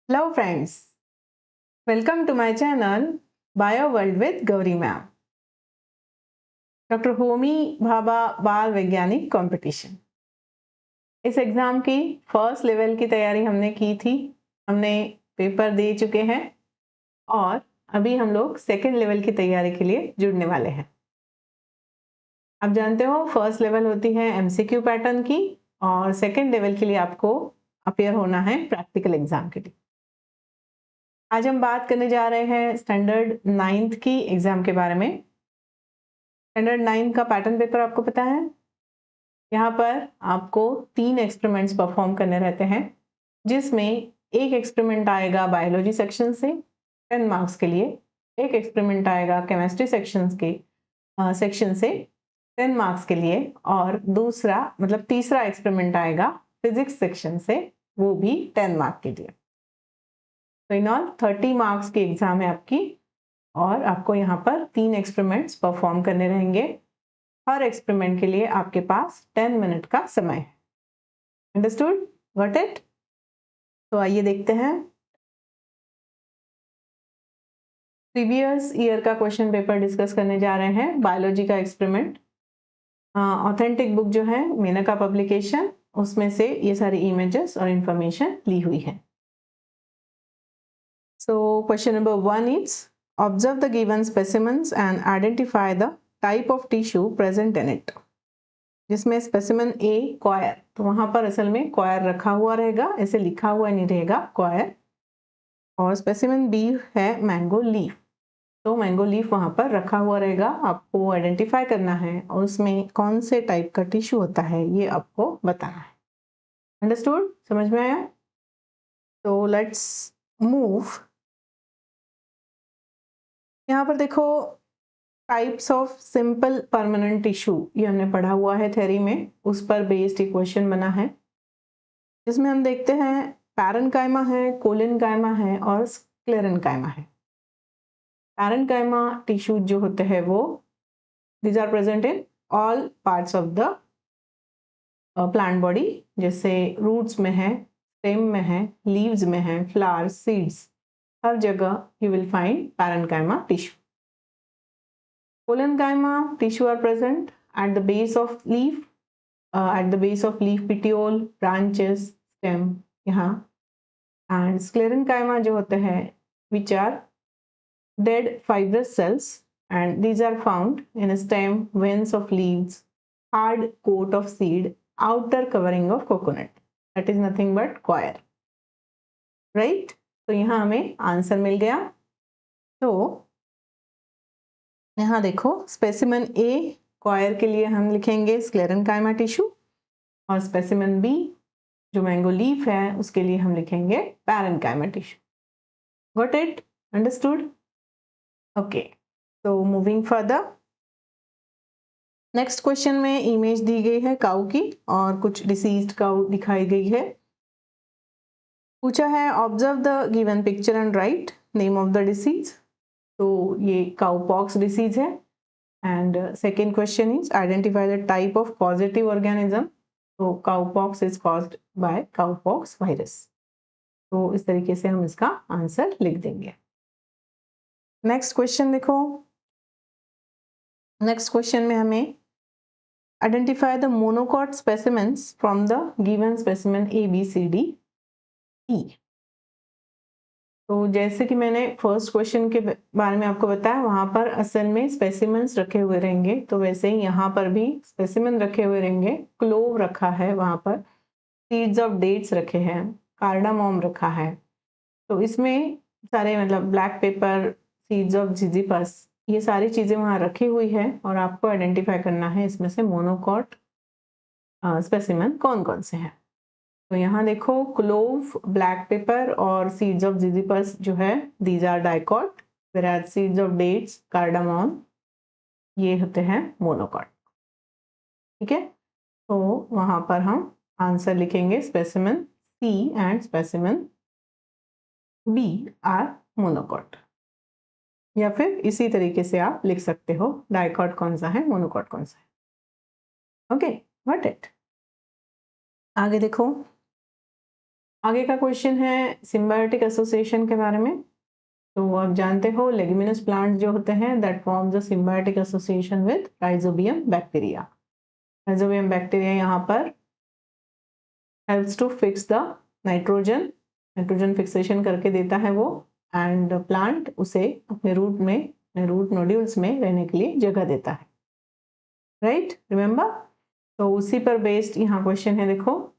Hello friends, welcome to my channel Bio World with Gauri Ma'am. Doctor Homi Bhabha बाल वैज्ञानिक competition, इस exam की first level की तैयारी हमने की थी। हमने पेपर दे चुके हैं और अभी हम लोग सेकेंड लेवल की तैयारी के लिए जुड़ने वाले हैं। आप जानते हो फर्स्ट लेवल होती है MCQ पैटर्न की और सेकेंड लेवल के लिए आपको अपेयर होना है प्रैक्टिकल एग्जाम के लिए। आज हम बात करने जा रहे हैं स्टैंडर्ड 9th की एग्जाम के बारे में। स्टैंडर्ड 9 का पैटर्न पेपर आपको पता है। यहाँ पर आपको 3 एक्सपेरिमेंट्स परफॉर्म करने रहते हैं, जिसमें एक एक्सपेरिमेंट आएगा बायोलॉजी सेक्शन से 10 मार्क्स के लिए, एक एक्सपेरिमेंट आएगा केमिस्ट्री सेक्शन से 10 मार्क्स के लिए और तीसरा एक्सपेरिमेंट आएगा फिजिक्स सेक्शन से, वो भी 10 मार्क्स के लिए। तो इन ऑल 30 मार्क्स की एग्जाम है आपकी और आपको यहाँ पर 3 एक्सपेरिमेंट्स परफॉर्म करने रहेंगे। हर एक्सपेरिमेंट के लिए आपके पास 10 मिनट का समय है। अंडरस्टूड? Got it? तो आइए देखते हैं प्रीवियस ईयर का क्वेश्चन पेपर डिस्कस करने जा रहे हैं। बायोलॉजी का एक्सपेरिमेंट, ऑथेंटिक बुक जो है मेनका पब्लिकेशन, उसमें से ये सारी इमेजेस और इंफॉर्मेशन ली हुई है। So question number 1 is observe the given specimens and identify the type of tissue present in it. जिसमें स्पेसिमेन ए क्वायर, तो वहां पर असल में क्वायर रखा हुआ रहेगा, ऐसे लिखा हुआ नहीं रहेगा क्वायर। और स्पेसिमेन बी है मैंगो लीफ, तो मैंगो लीफ वहां पर रखा हुआ रहेगा। आपको आइडेंटिफाई करना है और उसमें कौन से टाइप का टिश्यू होता है ये आपको बताना है। अंडरस्टूड? समझ में आया? तो लेट्स मूव। यहाँ पर देखो types of simple permanent tissue, ये हमने पढ़ा हुआ है थ्योरी में, उस पर बेस्ड एक क्वेश्चन बना है, जिसमें हम देखते हैं पैरेन्काइमा है, कोलिनकाइमा है और स्क्लेरेन्काइमा है। पैरेन्काइमा टिश्यू जो होते हैं वो these are present in all parts of the plant body, जैसे रूट्स में है, स्टेम में है, लीव्स में है, फ्लावर्स, सीड्स, हर जगह you will find parenchyma tissue. Collenchyma tissue are present at the base of leaf, at the base of leaf petiole, branches, stem यहाँ। and sclerenchyma जो होते हैं which are dead fibrous cells and these are found in stem, veins of leaves, hard coat of seed, outer covering of coconut, that is nothing but coir, right? तो यहाँ हमें answer मिल गया। तो यहाँ देखो स्पेसिमेन ए क्वायर के लिए हम लिखेंगे स्क्लेरेन्काइमा टिश्यू और स्पेसिमेन बी जो मैंगो लीफ है उसके लिए हम लिखेंगे parenchyma tissue. Got it? Understood? Okay, तो मूविंग फर्दर, नेक्स्ट क्वेश्चन में इमेज दी गई है काऊ की और कुछ डिसीज्ड काऊ दिखाई गई है। पूछा है observe the given picture and write name of the disease. तो ये काऊ पॉक्स डिसीज है। And second question is identify the type of positive organism. तो cowpox is caused by cowpox virus. तो इस तरीके से हम इसका आंसर लिख देंगे। नेक्स्ट क्वेश्चन देखो, नेक्स्ट क्वेश्चन में हमें identify the monocot specimens from the given specimen ABCDE। तो जैसे कि मैंने फर्स्ट क्वेश्चन के बारे में आपको बताया, वहां पर असल में स्पेसिमेंस रखे हुए रहेंगे, तो वैसे ही यहाँ पर भी स्पेसिमेन रखे हुए रहेंगे। क्लोव रखा है, वहां पर सीड्स ऑफ डेट्स रखे हैं, कार्डामोम रखा है। तो इसमें सारे ब्लैक पेपर, सीड्स ऑफ जिजीपस, ये सारी चीजें वहां रखी हुई है और आपको आइडेंटिफाई करना है इसमें से मोनोकॉट स्पेसिमेन कौन कौन से हैं। तो यहाँ देखो क्लोव, ब्लैक पेपर और सीड्स ऑफ जिजीपस जो है these are dicot, whereas seeds of dates, cardamom, ये होते हैं मोनोकॉट। ठीक है, तो वहां पर हम आंसर लिखेंगे specimen C and specimen B are monocot, या फिर इसी तरीके से आप लिख सकते हो डाइकॉट कौन सा है, मोनोकॉट कौन सा है। Okay, got it? आगे देखो, आगे का क्वेश्चन है सिम्बायोटिक एसोसिएशन के बारे में। तो आप जानते हो लेग्यूमिनस प्लांट जो होते हैं that forms a symbiotic association with rhizobium bacteria. Rhizobium bacteria यहाँ पर helps to fix the nitrogen, nitrogen fixation करके देता है वो, एंड प्लांट उसे अपने रूट में, अपने रूट नोड्यूल्स में रहने के लिए जगह देता है। Right, remember? तो उसी पर बेस्ड यहाँ क्वेश्चन है, देखो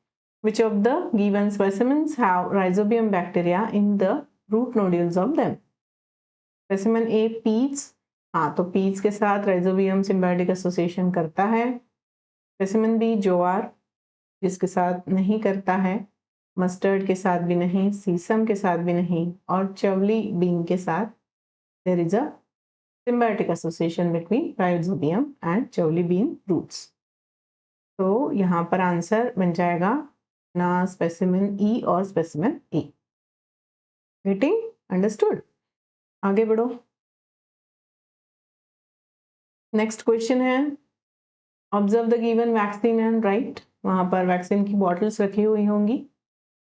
which of the given specimens have rhizobium bacteria in the root nodules of them? Specimen A peach, हाँ तो पीच के साथ राइजोबियम सिम्बायोटिक एसोसिएशन करता है। स्पेसिमेन बी ज्वार, जिसके साथ नहीं करता है, मस्टर्ड के साथ भी नहीं, सीसम के साथ भी नहीं, और चवली बीन के साथ there is a symbiotic association between rhizobium and chowli bean roots। तो यहाँ पर आंसर बन जाएगा ना स्पेसिमेन ई और स्पेसिमेन ए। Getting understood? आगे बढ़ो। नेक्स्ट क्वेश्चन है observe the given vaccine and right. वहाँ पर वैक्सीन की बॉटल्स रखी हुई होंगी,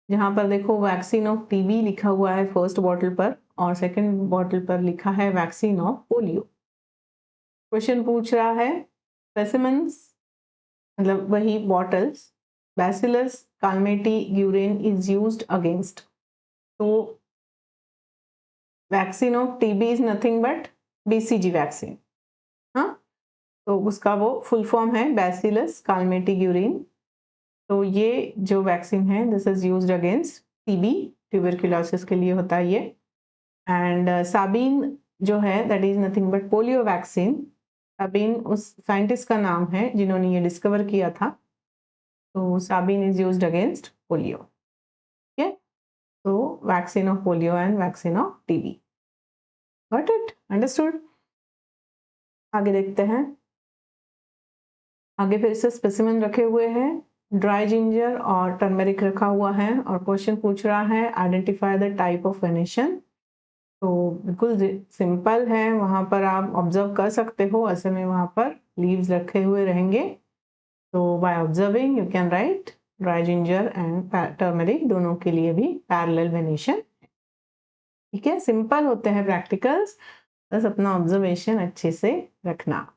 जहाँ पर देखो वैक्सीन ऑफ टीबी लिखा हुआ है फर्स्ट बॉटल पर, और सेकंड बॉटल पर लिखा है वैक्सीन ऑफ पोलियो। क्वेश्चन पूछ रहा है स्पेसिमेंस, मतलब वही bottles, bacillus Calmette Guerin is used against. तो vaccine of TB is nothing but BCG vaccine. हाँ, तो उसका वो फुल फॉर्म है बैसिलस कालमेटी यूरेन। तो ये जो वैक्सीन है this is used against TB, tuberculosis के लिए होता है ये। एंड साबीन जो है that is nothing but polio vaccine. Sabin उस साइंटिस्ट का नाम है जिन्होंने ये डिस्कवर किया था। तो साबीन इज यूज्ड अगेंस्ट पोलियो। ठीक है, तो vaccine of polio and vaccine of TB. Got it? Understood? आगे देखते हैं। आगे फिर से स्पेसिमेन रखे हुए हैं, ड्राई जिंजर और टर्मेरिक रखा हुआ है, और क्वेश्चन पूछ रहा है identify the type of venation. तो बिल्कुल सिंपल है, वहाँ पर आप ऑब्जर्व कर सकते हो, ऐसे में वहाँ पर लीव्स रखे हुए रहेंगे। तो by observing you can write dry ginger and turmeric, दोनों के लिए भी पैरेलल वेनेशन। ठीक है, सिंपल होते हैं प्रैक्टिकल्स, बस अपना ऑब्जर्वेशन अच्छे से रखना।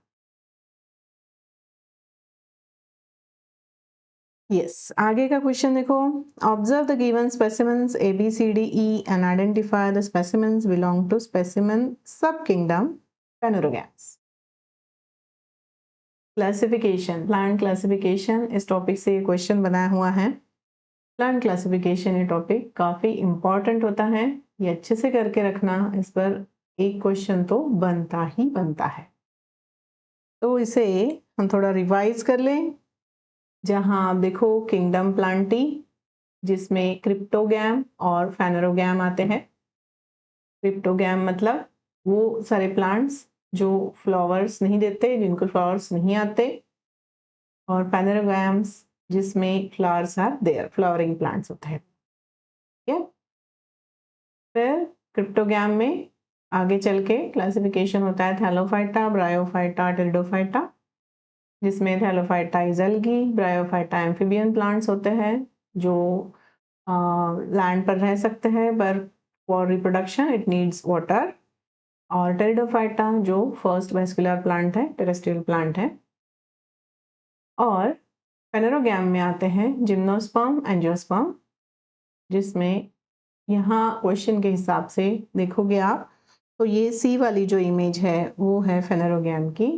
यस, आगे का क्वेश्चन देखो, observe the given specimens A B C D E and identify the specimens belong to specimen sub kingdom Phanerogames। Classification, plant classification, इस टॉपिक से क्वेश्चन बनाया हुआ है। प्लांट क्लासिफिकेशन ये टॉपिक काफी इंपॉर्टेंट होता है, ये अच्छे से करके रखना, इस पर एक क्वेश्चन तो बनता ही बनता है। तो इसे हम थोड़ा रिवाइज कर लें। जहां आप देखो किंगडम प्लांटी, जिसमें क्रिप्टोगैम और फेनेरोगैम आते हैं। क्रिप्टोगैम मतलब वो सारे प्लांट्स जो फ्लावर्स नहीं देते, जिनको फ्लावर्स नहीं आते, और फेनेरोगैम्स जिसमें flowers are there, flowering plants होते हैं। ठीक है, फिर क्रिप्टोगैम में आगे चल के क्लासिफिकेशन होता है थैलोफाइटा, ब्रायोफाइटा, टेरिडोफाइटा, जिसमें Thallophyta is algae, bryophyta amphibian plants होते हैं जो लैंड पर रह सकते हैं, पर for reproduction it needs water, और टेरिडोफाइटा जो फर्स्ट वेस्कुलर प्लांट है, टेरेस्ट्रियल प्लांट है। और फेनेरोगैम में आते हैं जिम्नोस्पर्म, एंजियोस्पर्म, जिसमें यहाँ क्वेश्चन के हिसाब से देखोगे आप तो ये सी वाली जो इमेज है वो है फेनेरोगैम की,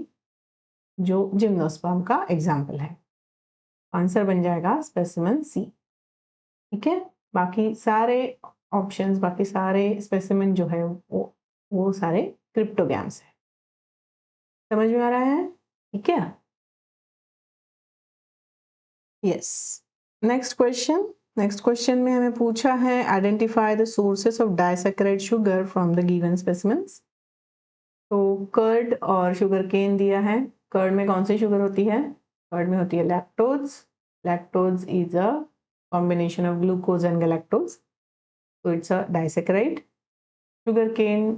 जो जिम्नोस्पर्म का एग्जाम्पल है। आंसर बन जाएगा स्पेसिमेन सी। ठीक है, बाकी सारे ऑप्शंस, बाकी सारे स्पेसिमेन जो है वो सारे क्रिप्टोगैम्स है। समझ में आ रहा है? ठीक है, yes. Next question, next question में हमें पूछा है identify the sources of disaccharide sugar from the given specimens. तो कर्ड और शुगर केन दिया है। कर्ड में कौन सी शुगर होती है? कर्ड में होती है lactose. Lactose is a combination of glucose and galactose, so it's a disaccharide. Sugarcane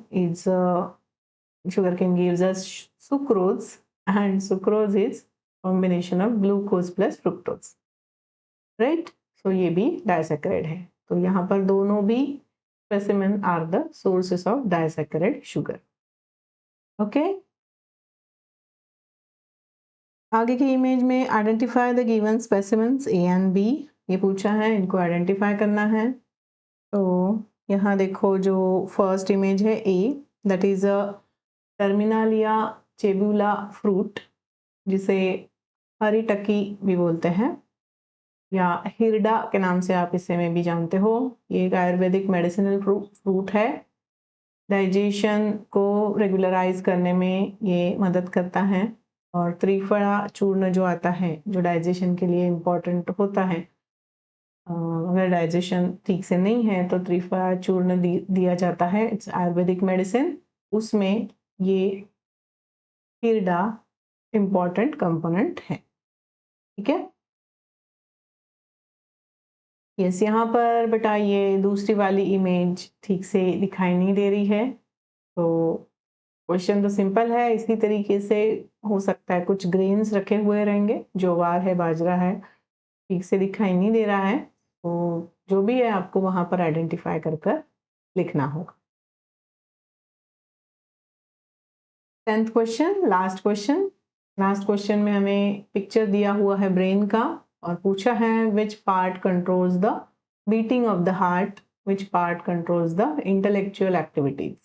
gives us sucrose, and sucrose is combination of glucose plus fructose, right? So ये भी disaccharide है। तो यहाँ पर दोनों भी specimen are the sources of disaccharide sugar. Okay, आगे की इमेज में identify the given specimens A and B, ये पूछा है, इनको आइडेंटिफाई करना है। तो यहाँ देखो जो फर्स्ट इमेज है A, that is a terminalia chebula fruit, जिसे हरी टकी भी बोलते हैं या हिरडा के नाम से आप इसे में भी जानते हो। ये एक आयुर्वेदिक मेडिसिनल फ्रूट है। डाइजेशन को रेगुलराइज करने में ये मदद करता है। और त्रिफला चूर्ण जो आता है, जो डाइजेशन के लिए इम्पोर्टेंट होता है, अगर डाइजेशन ठीक से नहीं है तो त्रिफला चूर्ण दिया जाता है, इट्स आयुर्वेदिक मेडिसिन, उसमें ये हिरडा इम्पोर्टेंट कंपोनेंट है। ठीक है, यस, यहाँ पर बेटा ये दूसरी वाली इमेज ठीक से दिखाई नहीं दे रही है। तो क्वेश्चन तो सिंपल है, इसी तरीके से हो सकता है कुछ ग्रेन्स रखे हुए रहेंगे, ज्वार है, बाजरा है, ठीक से दिखाई नहीं दे रहा है, तो जो भी है आपको वहां पर आइडेंटिफाई कर लिखना होगा। 10th क्वेश्चन, लास्ट क्वेश्चन में हमें पिक्चर दिया हुआ है ब्रेन का और पूछा है which part controls the beating of the heart, which part controls the intellectual activities.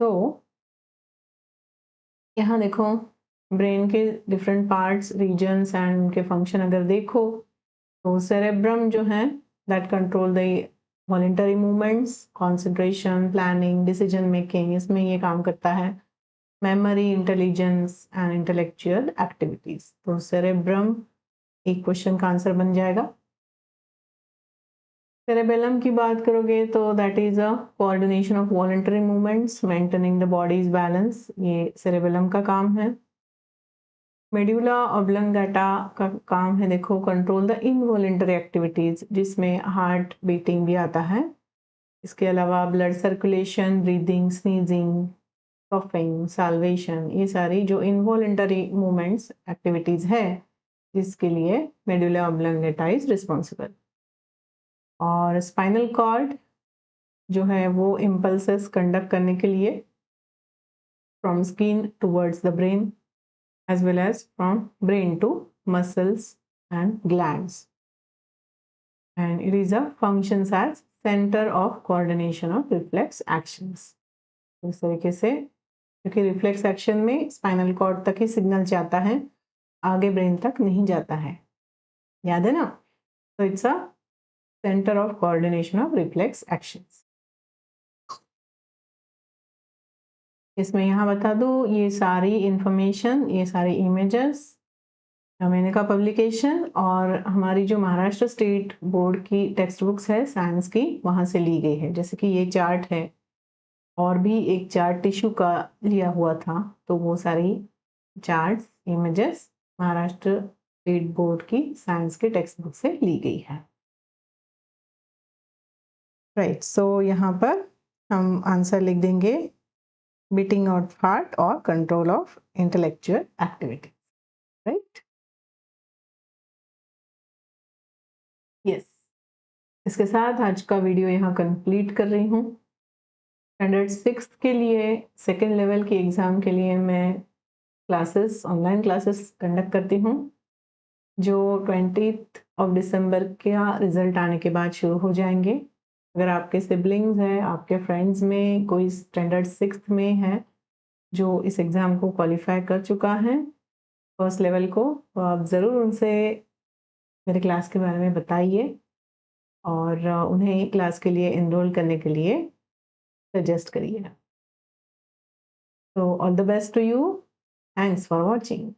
तो यहाँ देखो ब्रेन के डिफरेंट पार्ट्स, रीजन्स एंड उनके फंक्शन अगर देखो तो सेरेब्रम जो है that control the voluntary movements, concentration, planning, decision making, इसमें ये काम करता है। Memory, intelligence and intellectual activities. तो सेरेब्रम एक क्वेश्चन का आंसर बन जाएगा। सेरेबेलम की बात करोगे तो that is a coordination of voluntary movements, maintaining the body's balance, ये सेरेबेलम का काम है। मेड्यूला ऑब्लंगेटा का काम है देखो कंट्रोल द इनवॉलेंटरी एक्टिविटीज, जिसमें हार्ट बीटिंग भी आता है। इसके अलावा blood circulation, breathing, sneezing, coughing, salvation, ये सारी जो इनवॉलेंटरी मूवमेंट्स एक्टिविटीज है जिसके लिए मेडुला ऑब्लंगेटा इज रिस्पॉन्सिबल। और स्पाइनल कॉर्ड जो है वो इम्पल्सेस कंडक्ट करने के लिए from skin towards the brain as well as from brain to muscles and glands, and it is a functions as center of coordination of reflex actions। इस तरीके से क्योंकि रिफ्लेक्स एक्शन में स्पाइनल कॉर्ड तक ही signal जाता है, आगे brain तक नहीं जाता है, याद है ना। तो it's a centre of coordination of reflex actions. इसमें यहाँ बता दूँ ये सारी इंफॉर्मेशन, ये सारी इमेजेस मैंने का पब्लिकेशन और हमारी जो महाराष्ट्र स्टेट बोर्ड की टेक्स्ट बुक्स है साइंस की, वहाँ से ली गई है। जैसे कि ये चार्ट है और भी एक चार्ट टिश्यू का लिया हुआ था, तो वो सारी charts, images Maharashtra state board की साइंस की टेक्स्ट बुक से ली गई है। राइट, सो यहाँ पर हम आंसर लिख देंगे बीटिंग ऑफ हार्ट और control of intellectual activity. Right, yes, इसके साथ आज का वीडियो यहाँ कंप्लीट कर रही हूँ। स्टैंडर्ड 6 के लिए सेकेंड लेवल के एग्ज़ाम के लिए मैं क्लासेस, ऑनलाइन क्लासेस कंडक्ट करती हूँ, जो 20 दिसंबर का रिज़ल्ट आने के बाद शुरू हो जाएंगे। अगर आपके सिबलिंग्स हैं, आपके फ्रेंड्स में कोई स्टैंडर्ड 6 में है जो इस एग्ज़ाम को क्वालिफाई कर चुका है फर्स्ट लेवल को, तो आप ज़रूर उनसे मेरे क्लास के बारे में बताइए और उन्हें क्लास के लिए एनरोल करने के लिए सजेस्ट करिए। So all the best to you. Thanks for watching.